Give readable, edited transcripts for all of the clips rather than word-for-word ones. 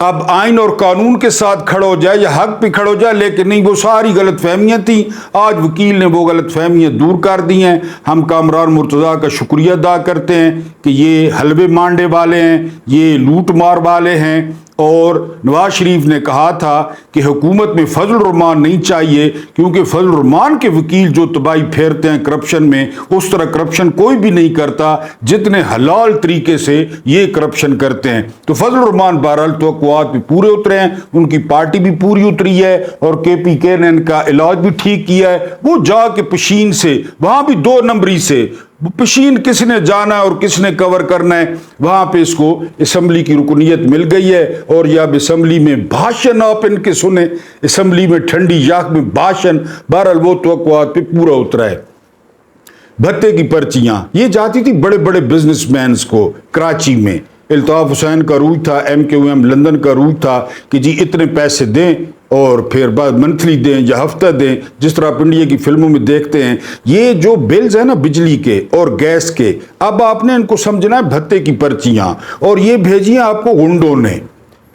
اب آئین اور قانون کے ساتھ کھڑا ہو جائے یا حق پہ کھڑا ہو جائے، لیکن نہیں، وہ ساری غلط فہمیاں تھیں، آج وکیل نے وہ غلط فہمیاں دور کر دی ہیں۔ ہم کامران مرتضیٰ کا شکریہ ادا کرتے ہیں کہ یہ حلوے مانڈے والے ہیں، یہ لوٹ مار والے ہیں، اور نواز شریف نے کہا تھا کہ حکومت میں فضل الرحمان نہیں چاہیے، کیونکہ فضل الرحمان کے وکیل جو تباہی پھیرتے ہیں کرپشن میں، اس طرح کرپشن کوئی بھی نہیں کرتا جتنے حلال طریقے سے یہ کرپشن کرتے ہیں۔ تو فضل الرحمان بہرحال توقعات پہ پورے اترے ہیں، ان کی پارٹی بھی پوری اتری ہے، اور KPK نے ان کا علاج بھی ٹھیک کیا ہے۔ وہ جا کے پشین سے، وہاں بھی 2 نمبری سے پشین کس نے جانا ہے اور کس نے کور کرنا ہے، وہاں پہ اس کو اسمبلی کی رکنیت مل گئی ہے، اور یہ اب اسمبلی میں بھاشن آپ ان کے سنیں، اسمبلی میں ٹھنڈی یاک میں بھاشن، بہرحال وہ توقعات پہ پورا اترا ہے۔ بھتے کی پرچیاں یہ جاتی تھی بڑے بڑے بزنس مینز کو کراچی میں، الطاف حسین کا روج تھا، MQM لندن کا روج تھا کہ جی اتنے پیسے دیں اور پھر بعد منتھلی دیں یا ہفتہ دیں، جس طرح آپ انڈیا کی فلموں میں دیکھتے ہیں۔ یہ جو بلز ہیں نا بجلی کے اور گیس کے، اب آپ نے ان کو سمجھنا ہے بھتے کی پرچیاں، اور یہ بھیجی ہیں آپ کو گنڈوں نے،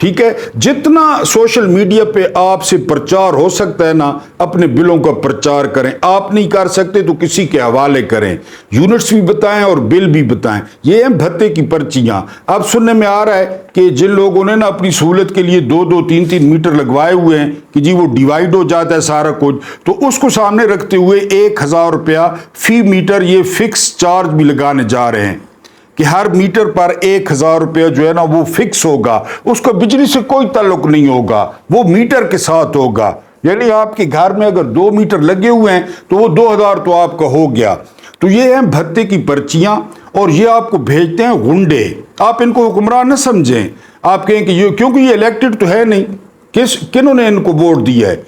ٹھیک ہے؟ جتنا سوشل میڈیا پہ آپ سے پرچار ہو سکتا ہے نا، اپنے بلوں کا پرچار کریں۔ آپ نہیں کر سکتے تو کسی کے حوالے کریں، یونٹس بھی بتائیں اور بل بھی بتائیں۔ یہ ہیں بھتے کی پرچیاں۔ اب سننے میں آ رہا ہے کہ جن لوگوں نے نا اپنی سہولت کے لیے 2-2 3-3 میٹر لگوائے ہوئے ہیں کہ جی وہ ڈیوائیڈ ہو جاتا ہے سارا کچھ، تو اس کو سامنے رکھتے ہوئے 1000 روپیہ فی میٹر یہ فکس چارج بھی لگانے جا رہے ہیں کہ ہر میٹر پر 1000 روپیہ جو ہے نا وہ فکس ہوگا، اس کا بجلی سے کوئی تعلق نہیں ہوگا، وہ میٹر کے ساتھ ہوگا۔ یعنی آپ کے گھر میں اگر 2 میٹر لگے ہوئے ہیں تو وہ 2000 تو آپ کا ہو گیا۔ تو یہ ہیں بھتے کی پرچیاں، اور یہ آپ کو بھیجتے ہیں گنڈے۔ آپ ان کو حکمران نہ سمجھیں، آپ کہیں کہ یہ کیونکہ یہ الیکٹڈ تو ہے نہیں، کنہوں نے ان کو ووٹ دیا ہے،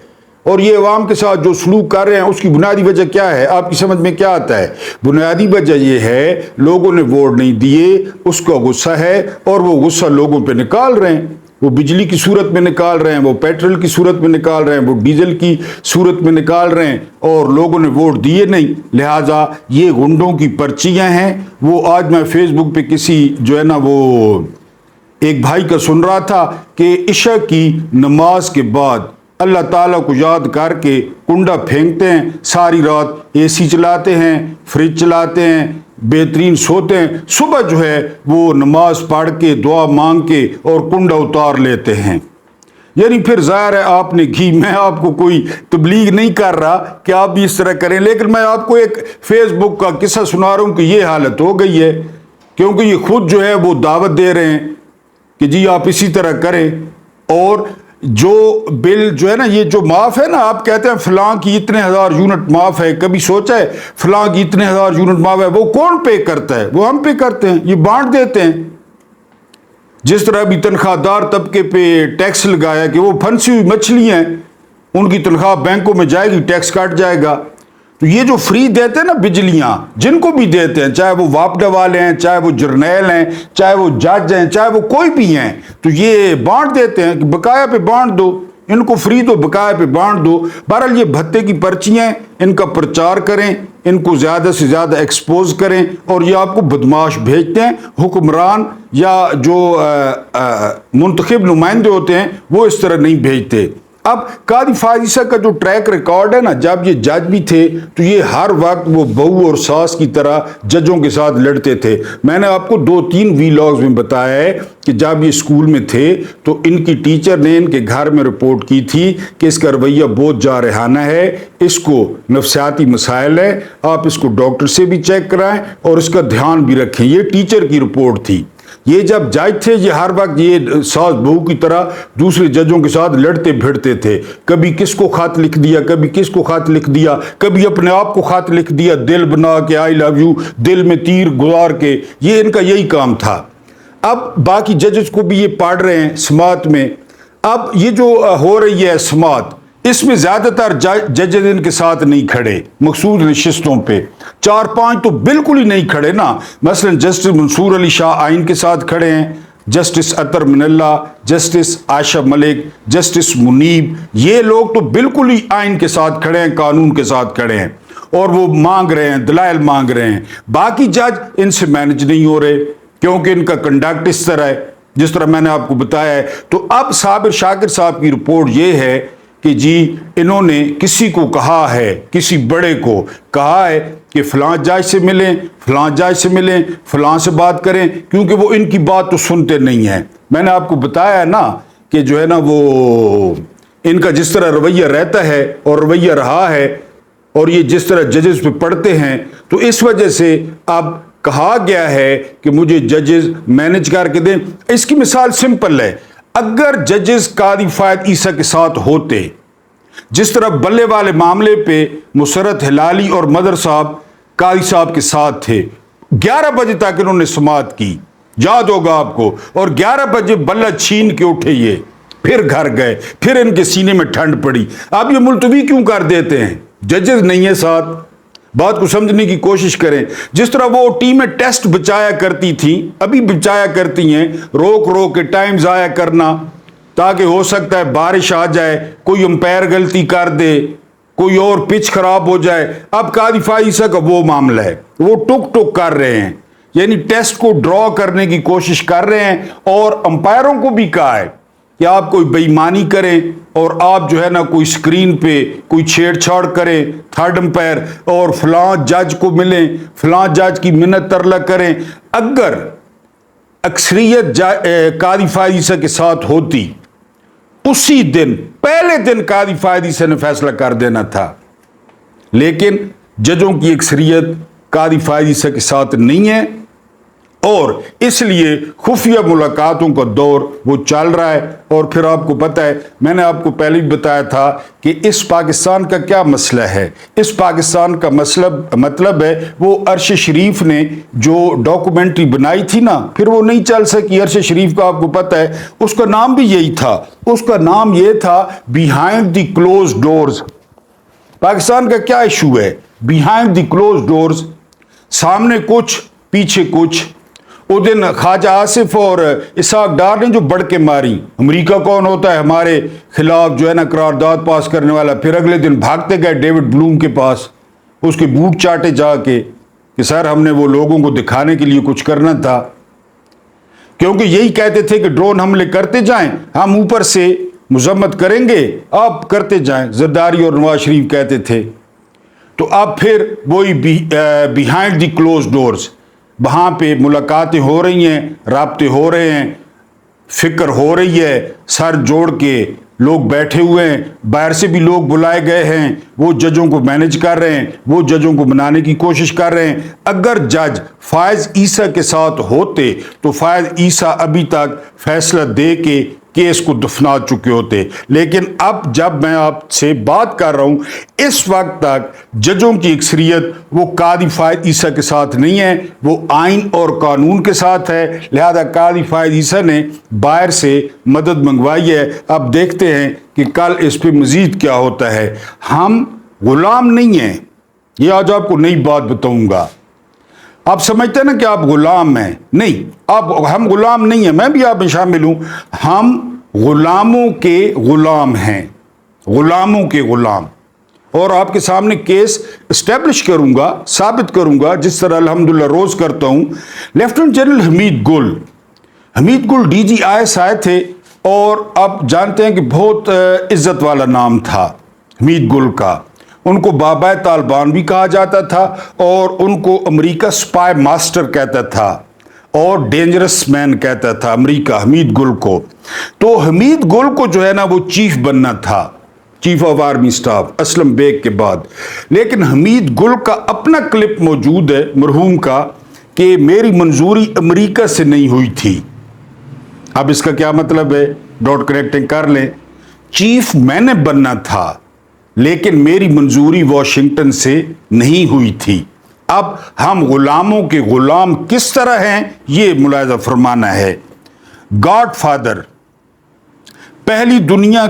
اور یہ عوام کے ساتھ جو سلوک کر رہے ہیں اس کی بنیادی وجہ کیا ہے؟ آپ کی سمجھ میں کیا آتا ہے؟ بنیادی وجہ یہ ہے لوگوں نے ووٹ نہیں دیے، اس کا غصہ ہے، اور وہ غصہ لوگوں پہ نکال رہے ہیں۔ وہ بجلی کی صورت میں نکال رہے ہیں، وہ پیٹرول کی صورت میں نکال رہے ہیں، وہ ڈیزل کی صورت میں نکال رہے ہیں، اور لوگوں نے ووٹ دیے نہیں، لہٰذا یہ گنڈوں کی پرچیاں ہیں۔ وہ آج میں فیس بک پہ کسی جو ہے نا وہ ایک بھائی کا سن رہا تھا کہ عشاء کی نماز کے بعد اللہ تعالیٰ کو یاد کر کے کنڈا پھینکتے ہیں، ساری رات AC چلاتے ہیں، فریج چلاتے ہیں، بہترین سوتے ہیں، صبح جو ہے وہ نماز پڑھ کے دعا مانگ کے اور کنڈا اتار لیتے ہیں۔ یعنی پھر ظاہر ہے آپ نے کی، میں آپ کو کوئی تبلیغ نہیں کر رہا کہ آپ بھی اس طرح کریں، لیکن میں آپ کو ایک فیس بک کا قصہ سنا رہا ہوں کہ یہ حالت ہو گئی ہے، کیونکہ یہ خود جو ہے وہ دعوت دے رہے ہیں کہ جی آپ اسی طرح کریں۔ اور جو بل جو ہے نا یہ جو معاف ہے نا، آپ کہتے ہیں فلاں کی اتنے 1000 یونٹ معاف ہے، کبھی سوچا ہے فلاں کی اتنے 1000 یونٹ معاف ہے؟ وہ کون پے کرتا ہے؟ وہ ہم پے کرتے ہیں، یہ بانٹ دیتے ہیں۔ جس طرح بھی تنخواہ دار طبقے پہ ٹیکس لگایا کہ وہ پھنسی ہوئی مچھلی ہیں، ان کی تنخواہ بینکوں میں جائے گی، ٹیکس کٹ جائے گا۔ تو یہ جو فری دیتے ہیں نا بجلیاں، جن کو بھی دیتے ہیں، چاہے وہ واپڈا والے ہیں، چاہے وہ جرنیل ہیں، چاہے وہ جج ہیں، چاہے وہ کوئی بھی ہیں، تو یہ بانٹ دیتے ہیں کہ بقایا پہ بانٹ دو، ان کو فری دو، بقایا پہ بانٹ دو۔ بہرحال یہ بھتے کی پرچیاں، ان کا پرچار کریں، ان کو زیادہ سے زیادہ ایکسپوز کریں، اور یہ آپ کو بدماش بھیجتے ہیں۔ حکمران یا جو منتخب نمائندے ہوتے ہیں وہ اس طرح نہیں بھیجتے۔ اب قاضی فائز عیسیٰ کا جو ٹریک ریکارڈ ہے نا، جب یہ جج بھی تھے تو یہ ہر وقت وہ بہو اور ساس کی طرح ججوں کے ساتھ لڑتے تھے۔ میں نے آپ کو 2-3 ویلاگز میں بتایا ہے کہ جب یہ اسکول میں تھے تو ان کی ٹیچر نے ان کے گھر میں رپورٹ کی تھی کہ اس کا رویہ بہت جارحانہ ہے، اس کو نفسیاتی مسائل ہے، آپ اس کو ڈاکٹر سے بھی چیک کرائیں اور اس کا دھیان بھی رکھیں۔ یہ ٹیچر کی رپورٹ تھی۔ یہ جب جج تھے یہ ہر وقت یہ ساس بہو کی طرح دوسرے ججوں کے ساتھ لڑتے بھڑتے تھے، کبھی کس کو خط لکھ دیا، کبھی کس کو خط لکھ دیا، کبھی اپنے آپ کو خط لکھ دیا دل بنا کے آئی لو یو، دل میں تیر گزار کے، یہ ان کا یہی کام تھا۔ اب باقی ججز کو بھی یہ پڑھ رہے ہیں سماعت میں۔ اب یہ جو ہو رہی ہے سماعت، اس میں زیادہ تر ججز ان کے ساتھ نہیں کھڑے، مخصوص نشستوں پہ 4-5 تو بالکل ہی نہیں کھڑے نا۔ مثلا جسٹس منصور علی شاہ آئین کے ساتھ کھڑے ہیں، جسٹس اطہر من اللہ، جسٹس عائشہ ملک، جسٹس منیب، یہ لوگ تو بالکل ہی آئین کے ساتھ کھڑے ہیں، قانون کے ساتھ کھڑے ہیں، اور وہ مانگ رہے ہیں، دلائل مانگ رہے ہیں۔ باقی جج ان سے مینج نہیں ہو رہے کیونکہ ان کا کنڈکٹ اس طرح ہے۔ جس طرح میں نے آپ کو بتایا ہے. تو اب صابر شاکر صاحب کی رپورٹ یہ ہے کہ جی انہوں نے کسی کو کہا ہے، کسی بڑے کو کہا ہے کہ فلاں جج سے ملیں، فلاں جج سے ملیں، فلاں سے بات کریں، کیونکہ وہ ان کی بات تو سنتے نہیں ہیں. میں نے آپ کو بتایا ہے نا کہ جو ہے نا وہ ان کا جس طرح رویہ رہتا ہے اور رویہ رہا ہے، اور یہ جس طرح ججز پہ پڑھتے ہیں، تو اس وجہ سے اب کہا گیا ہے کہ مجھے ججز مینج کر کے دیں. اس کی مثال سمپل ہے. اگر ججز قاضی فائد عیسیٰ کے ساتھ ہوتے، جس طرح بلے والے معاملے پہ مسرت ہلالی اور مدر صاحب قاضی صاحب کے ساتھ تھے، 11 بجے تک انہوں نے سماعت کی، یاد ہوگا آپ کو، اور 11 بجے بلہ چھین کے اٹھے، یہ پھر گھر گئے، پھر ان کے سینے میں ٹھنڈ پڑی. آپ یہ ملتوی کیوں کر دیتے ہیں؟ ججز نہیں ہے ساتھ. بات کو سمجھنے کی کوشش کریں. جس طرح وہ ٹیمیں ٹیسٹ بچایا کرتی تھیں، ابھی بچایا کرتی ہیں، روک روک کے ٹائم ضائع کرنا، تاکہ ہو سکتا ہے بارش آ جائے، کوئی امپائر غلطی کر دے، کوئی اور پچ خراب ہو جائے. اب قاضی فائد عیسیٰ کا وہ معاملہ ہے، وہ ٹک ٹک کر رہے ہیں، یعنی ٹیسٹ کو ڈرا کرنے کی کوشش کر رہے ہیں. اور امپائروں کو بھی کہا ہے کہ آپ کوئی بے ایمانی کریں، اور آپ جو ہے نا کوئی سکرین پہ کوئی چھیڑ چھاڑ کریں تھرڈ امپائر، اور فلاں جج کو ملیں، فلاں جج کی منت ترلا کریں. اگر اکثریت قاضی فائد عیسیٰ کے ساتھ ہوتی، اسی دن پہلے دن قاضی فائد عیسیٰ نے فیصلہ کر دینا تھا. لیکن ججوں کی اکثریت قاضی فائد عیسیٰ کے ساتھ نہیں ہے، اور اس لیے خفیہ ملاقاتوں کا دور وہ چل رہا ہے. اور پھر آپ کو پتہ ہے، میں نے آپ کو پہلے بھی بتایا تھا کہ اس پاکستان کا کیا مسئلہ ہے. اس پاکستان کا مطلب ہے وہ عرش شریف نے جو ڈاکومنٹری بنائی تھی نا، پھر وہ نہیں چل سکی. عرش شریف کا آپ کو پتہ ہے اس کا نام بھی یہی تھا، اس کا نام یہ تھا behind the closed doors. Pakistan کا کیا ایشو ہے؟ بیہائنڈ دی کلوز ڈورز، سامنے کچھ پیچھے کچھ. وہ دن خواجہ آصف اور اسحاق ڈار نے جو بڑھ کے ماری، امریکہ کون ہوتا ہے ہمارے خلاف جو ہے نا قرارداد پاس کرنے والا، پھر اگلے دن بھاگتے گئے ڈیوڈ بلوم کے پاس، اس کے بوٹ چاٹے جا کے کہ سر ہم نے وہ لوگوں کو دکھانے کے لیے کچھ کرنا تھا، کیونکہ یہی کہتے تھے کہ ڈرون حملے کرتے جائیں، ہم اوپر سے مذمت کریں گے، آپ کرتے جائیں. زرداری اور نواز شریف کہتے تھے. تو اب پھر وہی بیہائنڈ دی کلوز ڈورز، وہاں پہ ملاقاتیں ہو رہی ہیں، رابطے ہو رہے ہیں، فکر ہو رہی ہے، سر جوڑ کے لوگ بیٹھے ہوئے ہیں، باہر سے بھی لوگ بلائے گئے ہیں، وہ ججوں کو مینج کر رہے ہیں، وہ ججوں کو بنانے کی کوشش کر رہے ہیں. اگر جج فائز عیسیٰ کے ساتھ ہوتے تو فائز عیسیٰ ابھی تک فیصلہ دے کے کیس کو دفنا چکے ہوتے. لیکن اب جب میں آپ سے بات کر رہا ہوں، اس وقت تک ججوں کی اکثریت وہ قاضی فائد عیسیٰ کے ساتھ نہیں ہے، وہ آئین اور قانون کے ساتھ ہے. لہذا قاضی فائد عیسیٰ نے باہر سے مدد منگوائی ہے. اب دیکھتے ہیں کہ کل اس پہ مزید کیا ہوتا ہے. ہم غلام نہیں ہیں، یہ آج آپ کو نئی بات بتاؤں گا. آپ سمجھتے ہیں نا کہ آپ غلام ہیں، نہیں، ہم غلام نہیں ہیں، میں بھی آپ میں شامل ہوں. ہم غلاموں کے غلام ہیں، غلاموں کے غلام. اور آپ کے سامنے کیس اسٹیبلش کروں گا، ثابت کروں گا، جس طرح الحمدللہ روز کرتا ہوں. Lieutenant general Hamid Gul D G IS آئے تھے، اور آپ جانتے ہیں کہ بہت عزت والا نام تھا حمید گل کا. ان کو بابا طالبان بھی کہا جاتا تھا، اور ان کو امریکہ سپائی ماسٹر کہتا تھا، اور ڈینجرس مین کہتا تھا امریکہ حمید گل کو. تو حمید گل کو جو ہے نا وہ چیف بننا تھا، chief of army staff Aslam Beg کے بعد. لیکن حمید گل کا اپنا کلپ موجود ہے مرحوم کا کہ میری منظوری امریکہ سے نہیں ہوئی تھی. اب اس کا کیا مطلب ہے؟ ڈاٹ کنیکٹنگ کر لیں. چیف میں نے بننا تھا، لیکن میری منظوری واشنگٹن سے نہیں ہوئی تھی. اب ہم غلاموں کے غلام کس طرح ہیں، یہ ملاحظہ فرمانا ہے. گاڈ فادر، پہلی دنیا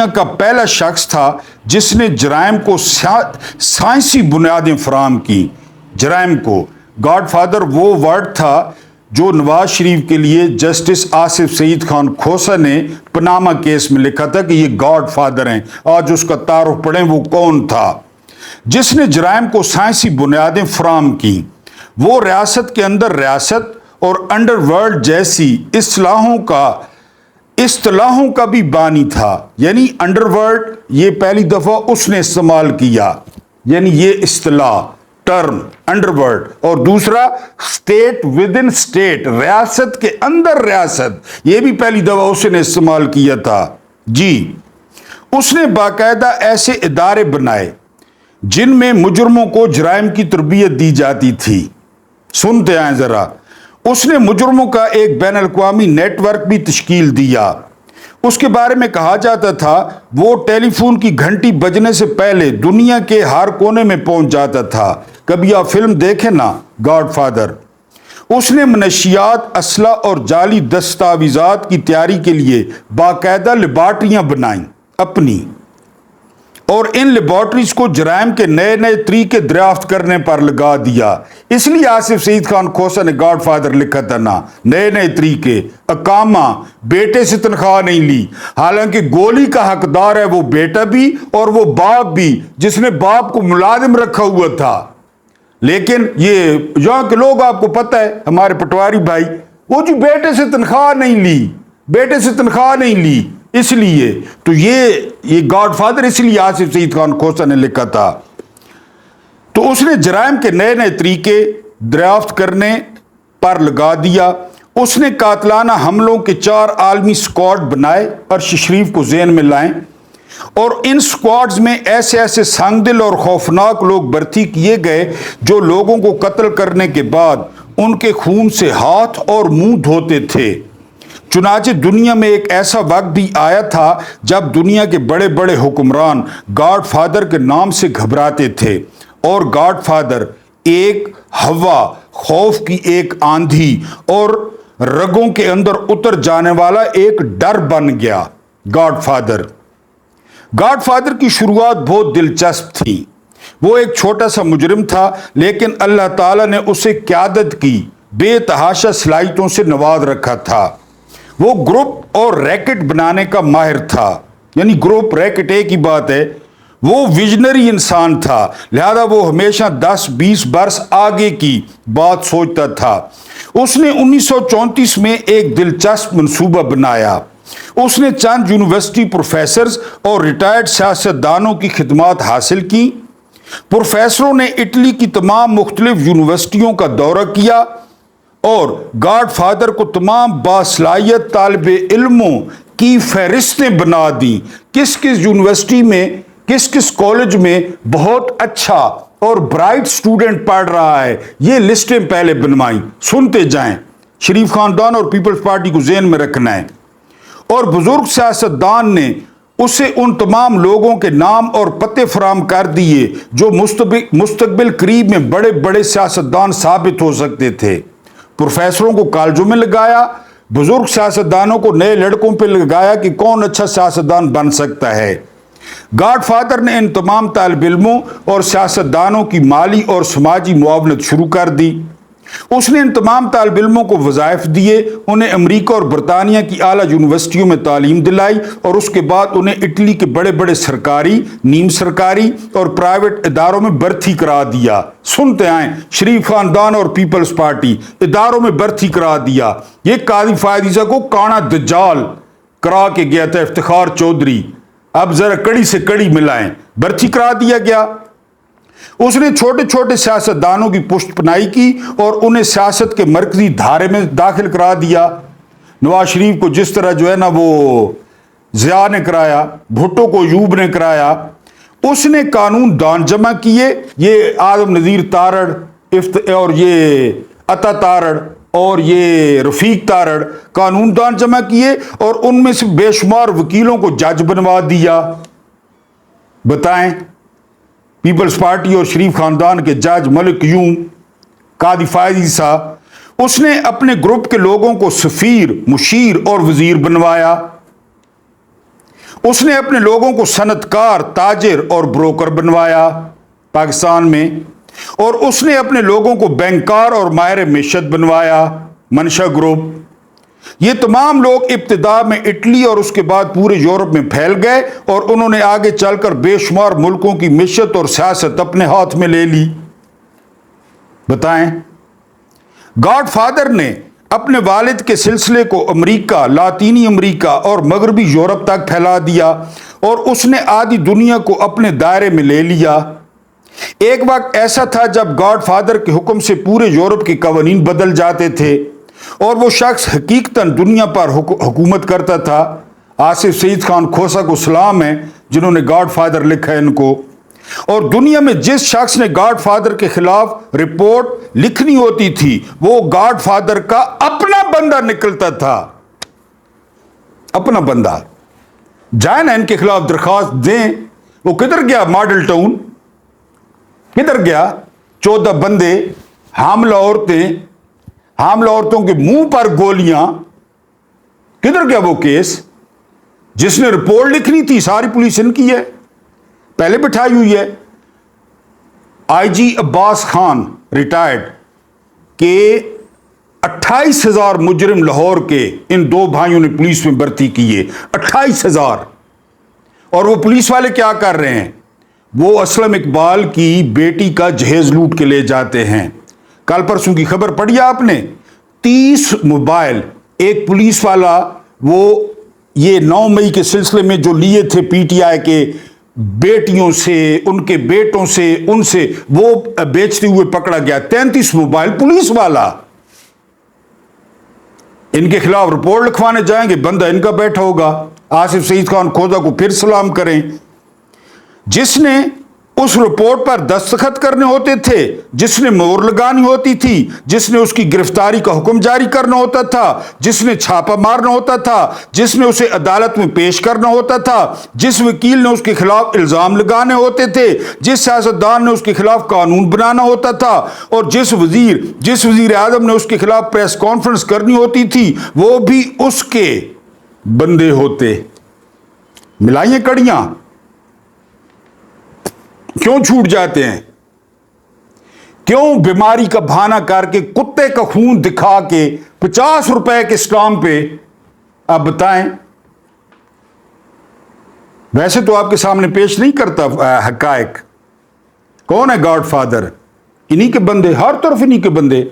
کا پہلا شخص تھا جس نے جرائم کو سائنسی بنیادیں فراہم کی. جرائم کو گاڈ فادر وہ ورڈ تھا جو نواز شریف کے لیے جسٹس آصف سعید خان کھوسہ نے پناما کیس میں لکھا تھا کہ یہ گاڈ فادر ہیں. آج اس کا تعارف پڑھیں وہ کون تھا. جس نے جرائم کو سائنسی بنیادیں فراہم کی. وہ ریاست کے اندر ریاست اور انڈر ورلڈ جیسی اصطلاحوں کا بھی بانی تھا. یعنی انڈر ورلڈ یہ پہلی دفعہ اس نے استعمال کیا، یعنی یہ اصطلاح ٹرم انڈر ورلڈ. اور دوسرا اسٹیٹ ود ان اسٹیٹ، ریاست کے اندر ریاست، یہ بھی پہلی دفعہ اس نے استعمال کیا تھا. جی، اس نے باقاعدہ ایسے ادارے بنائے جن میں مجرموں کو جرائم کی تربیت دی جاتی تھی. سنتے آئیں ذرا. اس نے مجرموں کا ایک بین الاقوامی نیٹ ورک بھی تشکیل دیا. اس کے بارے میں کہا جاتا تھا وہ ٹیلی فون کی گھنٹی بجنے سے پہلے دنیا کے ہر کونے میں پہنچ جاتا تھا. کبھی آپ فلم دیکھیں نا گاڈ فادر. اس نے منشیات، اسلحہ اور جعلی دستاویزات کی تیاری کے لیے باقاعدہ لیبارٹریاں بنائیں اپنی، اور ان لیبارٹریز کو جرائم کے نئے نئے طریقے دریافت کرنے پر لگا دیا. اس لیے آصف سعید خان کھوسہ نے گاڈ فادر لکھا تھا نا، نئے نئے طریقے. اقامہ، بیٹے سے تنخواہ نہیں لی، حالانکہ گولی کا حقدار ہے وہ بیٹا بھی اور وہ باپ بھی جس نے باپ کو ملازم رکھا ہوا تھا. لیکن یہ یہاں کے لوگ، آپ کو پتہ ہے ہمارے پٹواری بھائی، وہ جو بیٹے سے تنخواہ نہیں لی، بیٹے سے تنخواہ نہیں لی، اس لیے تو یہ گاڈ فادر اس لیے آصف سعید خان کھوسہ نے لکھا تھا. تو اس نے جرائم کے نئے نئے طریقے دریافت کرنے پر لگا دیا. اس نے قاتلانہ حملوں کے 4 عالمی اسکواڈ بنائے، عرش شریف کو ذہن میں لائیں، اور ان اسکواڈز میں ایسے ایسے سنگ دل اور خوفناک لوگ بھرتی کیے گئے جو لوگوں کو قتل کرنے کے بعد ان کے خون سے ہاتھ اور منہ دھوتے تھے. چنانچہ دنیا میں ایک ایسا وقت بھی آیا تھا جب دنیا کے بڑے بڑے حکمران گاڈ فادر کے نام سے گھبراتے تھے، اور گاڈ فادر ایک ہوا، خوف کی ایک آندھی اور رگوں کے اندر اتر جانے والا ایک ڈر بن گیا. گاڈ فادر کی شروعات بہت دلچسپ تھی. وہ ایک چھوٹا سا مجرم تھا، لیکن اللہ تعالیٰ نے اسے قیادت کی بے تحاشا صلاحیتوں سے نواز رکھا تھا. وہ گروپ اور ریکٹ بنانے کا ماہر تھا. یعنی گروپ ریکٹ ایک ہی بات ہے. وہ ویژنری انسان تھا، لہذا وہ ہمیشہ 10-20 برس آگے کی بات سوچتا تھا. اس نے 1934 میں ایک دلچسپ منصوبہ بنایا. اس نے چند یونیورسٹی پروفیسرز اور ریٹائرڈ سیاستدانوں کی خدمات حاصل کی. پروفیسروں نے اٹلی کی تمام مختلف یونیورسٹیوں کا دورہ کیا اور گاڈ فادر کو تمام باصلاحیت طالب علموں کی فہرستیں بنا دیں. کس کس یونیورسٹی میں، کس کس کالج میں بہت اچھا اور برائٹ سٹوڈنٹ پڑھ رہا ہے، یہ لسٹیں پہلے بنوائیں. سنتے جائیں. شریف خاندان اور پیپلز پارٹی کو ذہن میں رکھنا ہے. اور بزرگ سیاستدان نے اسے ان تمام لوگوں کے نام اور پتے فراہم کر دیے جو مستقبل قریب میں بڑے بڑے سیاستدان ثابت ہو سکتے تھے. پروفیسروں کو کالجوں میں لگایا، بزرگ سیاستدانوں کو نئے لڑکوں پہ لگایا کہ کون اچھا سیاستدان بن سکتا ہے. گاڈ فادر نے ان تمام طالب علموں اور سیاستدانوں کی مالی اور سماجی معاونت شروع کر دی. اس نے ان تمام طالب علموں کو وظائف دیے، انہیں امریکہ اور برطانیہ کی اعلیٰ یونیورسٹیوں میں تعلیم دلائی، اور اس کے بعد انہیں اٹلی کے بڑے بڑے سرکاری، نیم سرکاری اور پرائیویٹ اداروں میں بھرتی کرا دیا. سنتے آئیں. شریف خاندان اور پیپلز پارٹی اداروں میں بھرتی کرا دیا. یہ قاضی فائد عیسیٰ کو کانا دجال کرا کے گیا تھا افتخار چودھری. اب ذرا کڑی سے کڑی ملائیں. بھرتی کرا دیا گیا. اس نے چھوٹے چھوٹے سیاستدانوں کی پشت پناہی کی اور انہیں سیاست کے مرکزی دھارے میں داخل کرا دیا. نواز شریف کو جس طرح جو ہے نا وہ ضیاء نے کرایا، بھٹو کو ایوب نے کرایا. اس نے قانون دان جمع کیے. یہ اعظم نذیر تارڑ اور یہ عطا تارڑ اور یہ رفیق تارڑ قانون دان جمع کیے، اور ان میں سے بے شمار وکیلوں کو جج بنوا دیا. بتائیں. پیپلز پارٹی اور شریف خاندان کے جج ملک یوں، قاضی فائد عیسیٰ، اس نے اپنے گروپ کے لوگوں کو سفیر، مشیر اور وزیر بنوایا. اس نے اپنے لوگوں کو صنعت کار، تاجر اور بروکر بنوایا پاکستان میں. اور اس نے اپنے لوگوں کو بینکار اور ماہر معیشت بنوایا. منشا گروپ. یہ تمام لوگ ابتدا میں اٹلی اور اس کے بعد پورے یورپ میں پھیل گئے، اور انہوں نے آگے چل کر بے شمار ملکوں کی معیشت اور سیاست اپنے ہاتھ میں لے لی. بتائیں. گاڈ فادر نے اپنے والد کے سلسلے کو امریکہ، لاطینی امریکہ اور مغربی یورپ تک پھیلا دیا اور اس نے آدھی دنیا کو اپنے دائرے میں لے لیا۔ ایک وقت ایسا تھا جب گاڈ فادر کے حکم سے پورے یورپ کے قوانین بدل جاتے تھے اور وہ شخص حقیقتاً دنیا پر حکومت کرتا تھا۔ آصف سعید خان کھوسا کو سلام ہے جنہوں نے گاڈ فادر لکھا ہے ان کو۔ اور دنیا میں جس شخص نے گاڈ فادر کے خلاف رپورٹ لکھنی ہوتی تھی وہ گاڈ فادر کا اپنا بندہ نکلتا تھا، اپنا بندہ۔ جائیں نا ان کے خلاف درخواست دیں۔ وہ کدھر گیا؟ ماڈل ٹاؤن کدھر گیا؟ 14 بندے، حاملہ عورتوں کے منہ پر گولیاں، کدھر گیا وہ کیس؟ جس نے رپورٹ لکھنی تھی ساری پولیس ان کی ہے، پہلے بٹھائی ہوئی ہے۔ آئی جی عباس خان ریٹائرڈ کے 28,000 مجرم لاہور کے ان 2 بھائیوں نے پولیس میں بھرتی کیے، 28,000۔ اور وہ پولیس والے کیا کر رہے ہیں؟ وہ اسلم اقبال کی بیٹی کا جہیز لوٹ کے لے جاتے ہیں۔ کل پرسوں کی خبر پڑھی آپ نے؟ 30 موبائل ایک پولیس والا وہ یہ 9 مئی کے سلسلے میں جو لیے تھے پی ٹی آئی کے بیٹیوں سے، ان کے بیٹوں سے، ان سے وہ بیچتے ہوئے پکڑا گیا۔ 33 موبائل پولیس والا۔ ان کے خلاف رپورٹ لکھوانے جائیں گے، بندہ ان کا بیٹھا ہوگا۔ آصف سعید خان کھوسا کو پھر سلام کریں، جس نے اس رپورٹ پر دستخط کرنے ہوتے تھے، جس نے مہر لگانی ہوتی تھی، جس نے اس کی گرفتاری کا حکم جاری کرنا ہوتا تھا، جس نے چھاپا مارنا ہوتا تھا، جس نے اسے عدالت میں پیش کرنا ہوتا تھا، جس وکیل نے اس کے خلاف الزام لگانے ہوتے تھے، جس سیاستدان نے اس کے خلاف قانون بنانا ہوتا تھا، اور جس وزیر اعظم نے اس کے خلاف پریس کانفرنس کرنی ہوتی تھی، وہ بھی اس کے بندے ہوتے۔ ملائیں کڑیاں کیوں چھوٹ جاتے ہیں؟ کیوں بیماری کا بہانہ کر کے کتے کا خون دکھا کے 50 روپے کے اسٹامپ پہ؟ آپ بتائیں۔ ویسے تو آپ کے سامنے پیش نہیں کرتا حقائق۔ کون ہے گاڈ فادر؟ انہی کے بندے، ہر طرف انہی کے بندے۔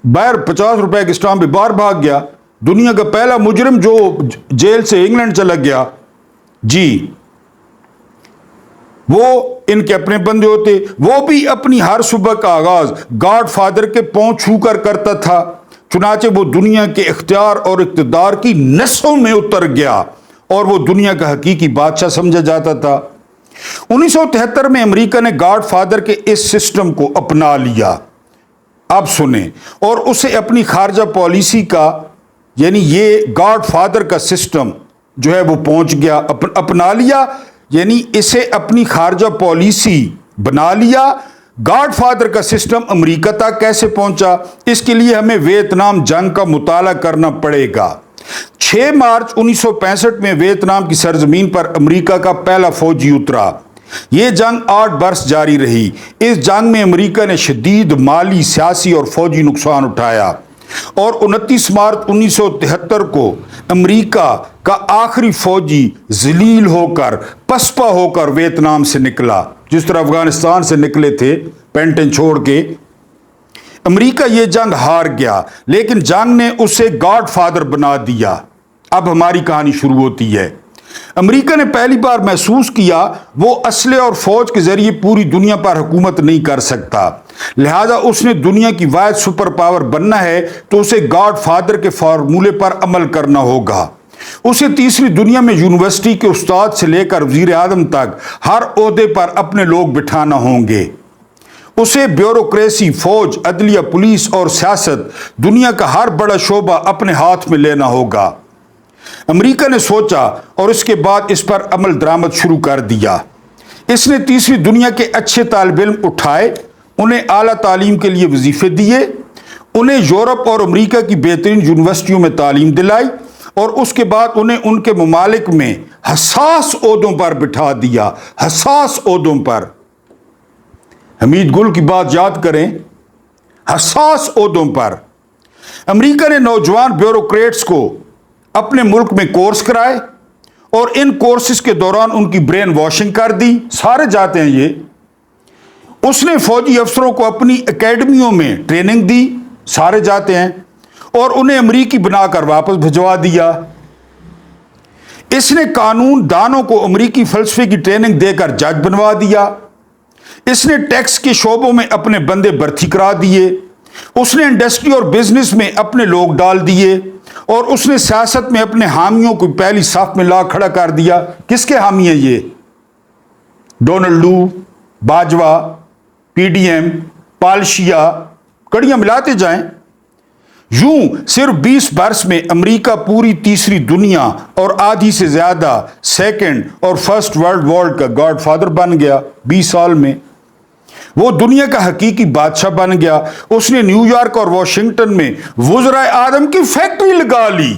باہر 50 روپے کے اسٹامپ پہ باہر بھاگ گیا، دنیا کا پہلا مجرم جو جیل سے انگلینڈ چلا گیا۔ جی وہ ان کے اپنے بندے ہوتے۔ وہ بھی اپنی ہر صبح کا آغاز گاڈ فادر کے پاؤں چھو کر کرتا تھا، چنانچہ وہ دنیا کے اختیار اور اقتدار کی نسوں میں اتر گیا اور وہ دنیا کا حقیقی بادشاہ سمجھا جاتا تھا۔ 1973 میں امریکہ نے گاڈ فادر کے اس سسٹم کو اپنا لیا۔ اب سنیں، اور اسے اپنی خارجہ پالیسی کا، یعنی یہ گاڈ فادر کا سسٹم جو ہے وہ پہنچ گیا، اپنا لیا، یعنی اسے اپنی خارجہ پالیسی بنا لیا۔ گاڈ فادر کا سسٹم امریکہ تک کیسے پہنچا؟ اس کے لیے ہمیں ویتنام جنگ کا مطالعہ کرنا پڑے گا۔ 6 مارچ 1965 میں ویتنام کی سرزمین پر امریکہ کا پہلا فوجی اترا۔ یہ جنگ 8 برس جاری رہی۔ اس جنگ میں امریکہ نے شدید مالی، سیاسی اور فوجی نقصان اٹھایا، اور 29 مارچ 1973 کو امریکہ کا آخری فوجی ذلیل ہو کر، پسپا ہو کر ویتنام سے نکلا، جس طرح افغانستان سے نکلے تھے پینٹن چھوڑ کے۔ امریکہ یہ جنگ ہار گیا، لیکن جنگ نے اسے گاڈ فادر بنا دیا۔ اب ہماری کہانی شروع ہوتی ہے۔ امریکہ نے پہلی بار محسوس کیا وہ اسلحے اور فوج کے ذریعے پوری دنیا پر حکومت نہیں کر سکتا، لہذا اس نے دنیا کی واحد سپر پاور بننا ہے تو اسے گاڈ فادر کے فارمولے پر عمل کرنا ہوگا۔ اسے تیسری دنیا میں یونیورسٹی کے استاد سے لے کر وزیر اعظم تک ہر عہدے پر اپنے لوگ بٹھانا ہوں گے۔ اسے بیوروکریسی، فوج، عدلیہ، پولیس اور سیاست، دنیا کا ہر بڑا شعبہ اپنے ہاتھ میں لینا ہوگا۔ امریکہ نے سوچا اور اس کے بعد اس پر عمل درآمد شروع کر دیا۔ اس نے تیسری دنیا کے اچھے طالب علم اٹھائے، انہیں اعلیٰ تعلیم کے لیے وظیفے دیے، انہیں یورپ اور امریکہ کی بہترین یونیورسٹیوں میں تعلیم دلائی، اور اس کے بعد انہیں ان کے ممالک میں حساس عہدوں پر بٹھا دیا، حساس عہدوں پر۔ حمید گل کی بات یاد کریں، حساس عہدوں پر۔ امریکہ نے نوجوان بیوروکریٹس کو اپنے ملک میں کورس کرائے اور ان کورسز کے دوران ان کی برین واشنگ کر دی، سارے جاتے ہیں یہ۔ اس نے فوجی افسروں کو اپنی اکیڈمیوں میں ٹریننگ دی، سارے جاتے ہیں۔ اور انہیں امریکی بنا کر واپس بھجوا دیا۔ اس نے قانون دانوں کو امریکی فلسفے کی ٹریننگ دے کر جج بنوا دیا۔ اس نے ٹیکس کے شعبوں میں اپنے بندے بھرتی کرا دیے۔ اس نے انڈسٹری اور بزنس میں اپنے لوگ ڈال دیے، اور اس نے سیاست میں اپنے حامیوں کو پہلی صف میں لا کھڑا کر دیا۔ کس کے حامی ہیں یہ؟ ڈونلڈو، باجوہ، پی ڈی ایم، پالشیا، کڑیاں ملاتے جائیں۔ یوں صرف 20 برس میں امریکہ پوری تیسری دنیا اور آدھی سے زیادہ سیکنڈ اور فرسٹ ورلڈ وار کا گاڈ فادر بن گیا۔ 20 سال میں وہ دنیا کا حقیقی بادشاہ بن گیا۔ اس نے نیو یارک اور واشنگٹن میں وزرائے اعظم کی فیکٹری لگا لی۔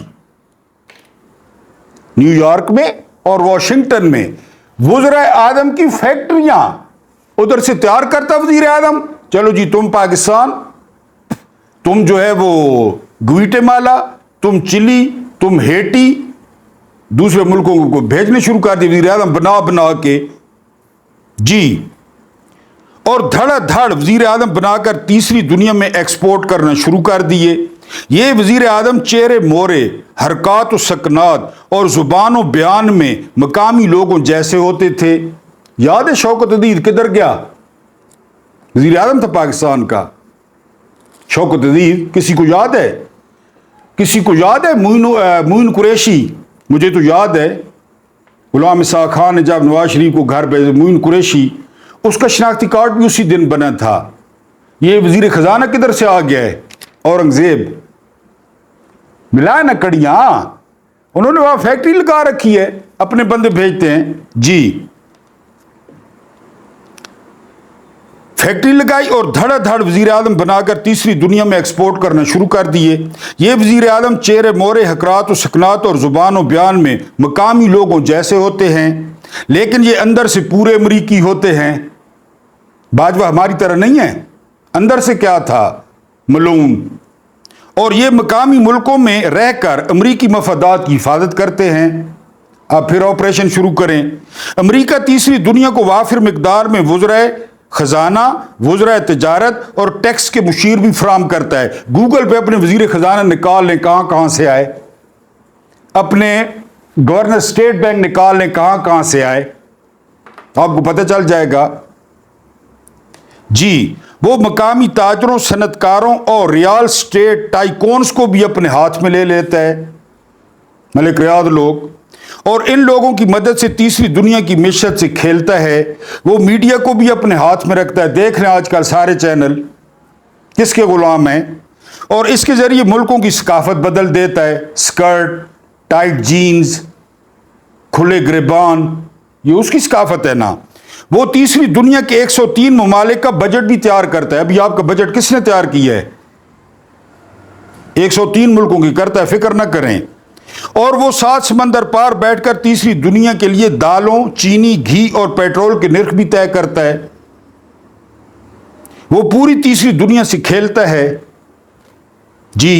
نیو یارک میں اور واشنگٹن میں وزرائے اعظم کی فیکٹریاں ادھر سے تیار کرتا وزیر اعظم۔ چلو جی، تم پاکستان، تم جو ہے وہ گویٹے مالا، تم چلی، تم ہیٹی، دوسرے ملکوں کو بھیجنے شروع کر دی وزیر اعظم بنا کے جی، اور دھڑا دھڑ وزیر اعظم بنا کر تیسری دنیا میں ایکسپورٹ کرنا شروع کر دیے۔ یہ وزیر اعظم چہرے مورے، حرکات و سکنات اور زبان و بیان میں مقامی لوگوں جیسے ہوتے تھے۔ یاد ہے شوکت عزیز کدھر گیا؟ وزیر اعظم تھا پاکستان کا شوکت عزیز، کسی کو یاد ہے؟ کسی کو یاد ہے معین قریشی؟ مجھے تو یاد ہے غلام اسحاق خان نے جب نواز شریف کو گھر بھیجا، معین قریشی، اس کا شناختی کارڈ بھی اسی دن بنا تھا۔ یہ وزیر خزانہ کدھر سے آ گیا ہے؟ اورنگزیب ملا ہے نا کڑیاں، انہوں نے وہاں فیکٹری لگا رکھی ہے، اپنے بندے بھیجتے ہیں جی، فیکٹری لگائی اور دھڑا دھڑ وزیر اعظم بنا کر تیسری دنیا میں ایکسپورٹ کرنا شروع کر دیے۔ یہ وزیر اعظم چہرے مورے، حرکات و سکنات اور زبان و بیان میں مقامی لوگوں جیسے ہوتے ہیں، لیکن یہ اندر سے پورے امریکی ہوتے ہیں۔ باجوہ ہماری طرح نہیں ہے، اندر سے کیا تھا؟ ملعون۔ اور یہ مقامی ملکوں میں رہ کر امریکی مفادات کی حفاظت کرتے ہیں۔ اب پھر آپریشن شروع کریں۔ امریکہ تیسری دنیا کو وافر مقدار میں وزرائے خزانہ، وزرائے تجارت اور ٹیکس کے مشیر بھی فراہم کرتا ہے۔ گوگل پہ اپنے وزیر خزانہ نکال لیں کہاں کہاں سے آئے، اپنے گورنر اسٹیٹ بینک نکال لیں کہاں کہاں سے آئے، آپ کو پتہ چل جائے گا جی۔ وہ مقامی تاجروں، صنعت کاروں اور ریال اسٹیٹ ٹائکونز کو بھی اپنے ہاتھ میں لے لیتا ہے، ملک ریاض لوگ، اور ان لوگوں کی مدد سے تیسری دنیا کی معیشت سے کھیلتا ہے۔ وہ میڈیا کو بھی اپنے ہاتھ میں رکھتا ہے۔ دیکھ لیں آج کل سارے چینل کس کے غلام ہیں، اور اس کے ذریعے ملکوں کی ثقافت بدل دیتا ہے۔ سکرٹ، ٹائٹ جینز، کھلے گریبان، یہ اس کی ثقافت ہے نا۔ وہ تیسری دنیا کے 103 ممالک کا بجٹ بھی تیار کرتا ہے۔ ابھی آپ کا بجٹ کس نے تیار کیا ہے؟ 103 ملکوں کی کرتا ہے، فکر نہ کریں۔ اور وہ 7 سمندر پار بیٹھ کر تیسری دنیا کے لیے دالوں، چینی، گھی اور پیٹرول کے نرخ بھی طے کرتا ہے۔ وہ پوری تیسری دنیا سے کھیلتا ہے جی۔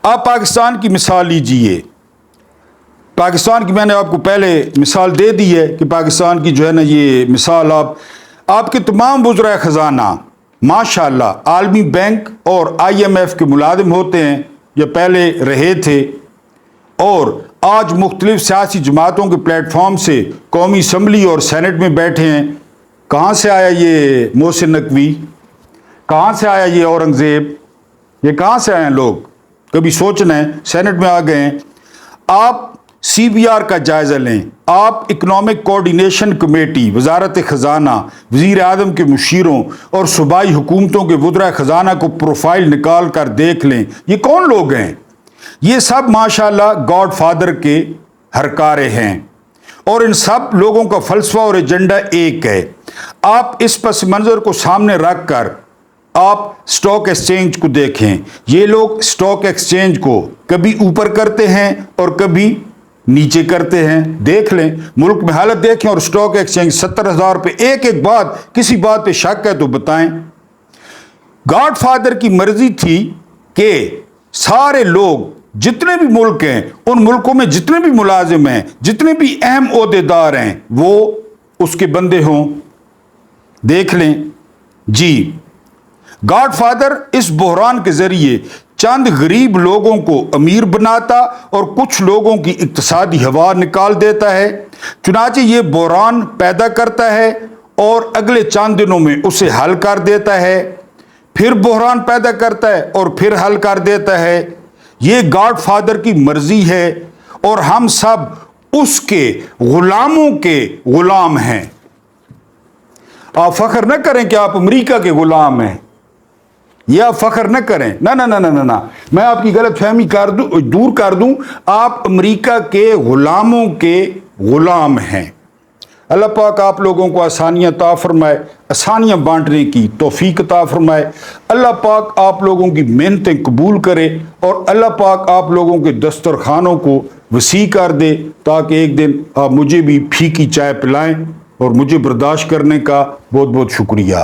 آپ پاکستان کی مثال لیجئے۔ پاکستان کی میں نے آپ کو پہلے مثال دے دی ہے کہ پاکستان کی جو ہے نا یہ مثال آپ کے تمام وزرائے خزانہ ماشاءاللہ عالمی بینک اور IMF کے ملازم ہوتے ہیں یا پہلے رہے تھے، اور آج مختلف سیاسی جماعتوں کے پلیٹ فارم سے قومی اسمبلی اور سینٹ میں بیٹھے ہیں۔ کہاں سے آیا یہ محسن نقوی؟ کہاں سے آیا یہ اورنگزیب؟ یہ کہاں سے آئے ہیں لوگ؟ کبھی سوچنا ہے، سینٹ میں آ گئے ہیں۔ آپ CBR کا جائزہ لیں، آپ اکنامک کوارڈینیشن کمیٹی، وزارت خزانہ، وزیر اعظم کے مشیروں اور صوبائی حکومتوں کے وزرائے خزانہ کو پروفائل نکال کر دیکھ لیں، یہ کون لوگ ہیں؟ یہ سب ماشاءاللہ گاڈ فادر کے ہرکارے ہیں، اور ان سب لوگوں کا فلسفہ اور ایجنڈا ایک ہے۔ آپ اس پس منظر کو سامنے رکھ کر آپ سٹاک ایکسچینج کو دیکھیں۔ یہ لوگ سٹاک ایکسچینج کو کبھی اوپر کرتے ہیں اور کبھی نیچے کرتے ہیں۔ دیکھ لیں ملک میں حالت دیکھیں، اور سٹاک ایکسچینج 70,000 پہ ایک بات، کسی بات پہ شک ہے تو بتائیں۔ گاڈ فادر کی مرضی تھی کہ سارے لوگ جتنے بھی ملک ہیں، ان ملکوں میں جتنے بھی ملازم ہیں، جتنے بھی اہم عہدیدار ہیں، وہ اس کے بندے ہوں۔ دیکھ لیں جی، گاڈ فادر اس بحران کے ذریعے چند غریب لوگوں کو امیر بناتا اور کچھ لوگوں کی اقتصادی ہوا نکال دیتا ہے۔ چنانچہ یہ بحران پیدا کرتا ہے اور اگلے چند دنوں میں اسے حل کر دیتا ہے، پھر بحران پیدا کرتا ہے اور پھر حل کر دیتا ہے۔ یہ گاڈ فادر کی مرضی ہے اور ہم سب اس کے غلاموں کے غلام ہیں۔ آپ فخر نہ کریں کہ آپ امریکہ کے غلام ہیں، یہ آپ فخر نہ کریں، نہ نہ نہ نہ نہ، میں آپ کی غلط فہمی دور کر دوں، آپ امریکہ کے غلاموں کے غلام ہیں۔ اللہ پاک آپ لوگوں کو آسانیاں عطا فرمائے، آسانیاں بانٹنے کی توفیق عطا فرمائے۔ اللہ پاک آپ لوگوں کی محنتیں قبول کرے اور اللہ پاک آپ لوگوں کے دسترخوانوں کو وسیع کر دے، تاکہ ایک دن آپ مجھے بھی پھیکی چائے پلائیں، اور مجھے برداشت کرنے کا بہت بہت شکریہ۔